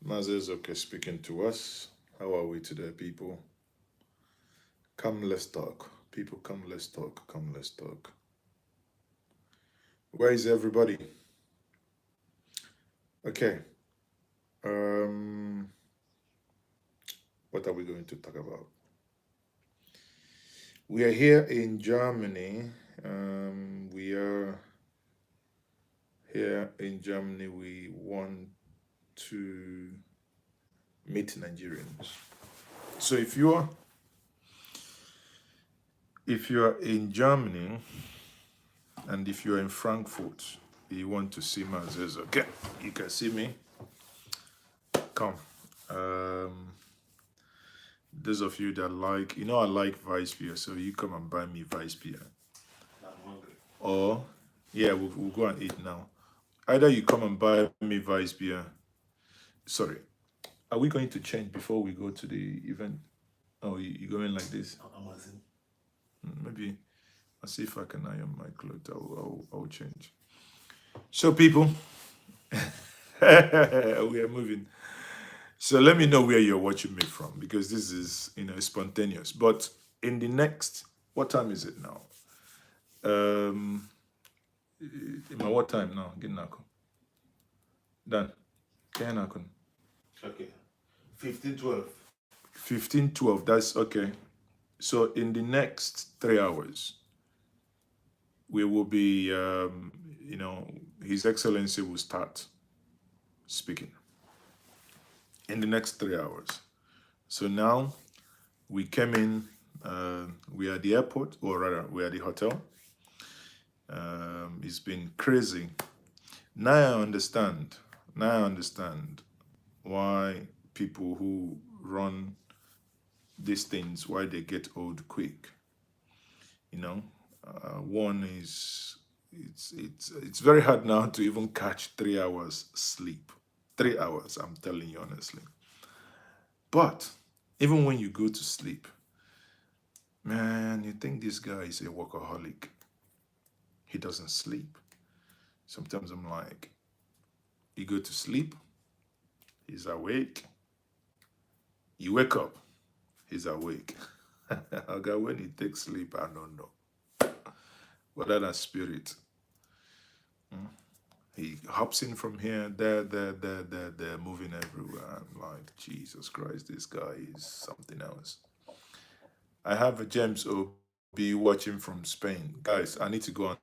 Maazi Ezeoke speaking to us. How are we today, people? Come, let's talk. People, come, let's talk. Come, let's talk. Where is everybody? Okay. Um, what are we going to talk about? We are here in Germany. We are here in Germany. We want to meet Nigerians. So if you are in Germany and if you are in Frankfurt, you want to see Maazi. Okay, you can see me. Come. Um, those of you that like, I like Vice beer, so you come and buy me Vice beer. I'm hungry. Or, yeah, we'll go and eat now. Either you come and buy me Vice beer. Sorry, are we going to change before we go to the event? Oh, you going like this? I'm asking. Maybe I'll see if I can iron my clothes. I'll change. So, people, we are moving. So let me know where you're watching me from because this is spontaneous. But in the next, what time is it now? What time now? Get nako. Done. Kaya nako. Okay. 1512. 15:12. That's okay. So in the next 3 hours, we will be, His Excellency will start speaking in the next 3 hours. So now we came in, we are at the airport, or rather, we are at the hotel. It's been crazy. Now I understand. Why people who run these things, why they get old quick. One is it's very hard now to even catch 3 hours sleep. 3 hours, I'm telling you honestly. But even when you go to sleep, man, you think this guy is a workaholic. He doesn't sleep. Sometimes I'm like, you go to sleep, he's awake. You wake up, he's awake. Okay, when he takes sleep, I don't know. Whether that's spirit. He hops in from here, there, moving everywhere. I'm like, Jesus Christ, this guy is something else. I have a James OB watching from Spain. Guys, I need to go on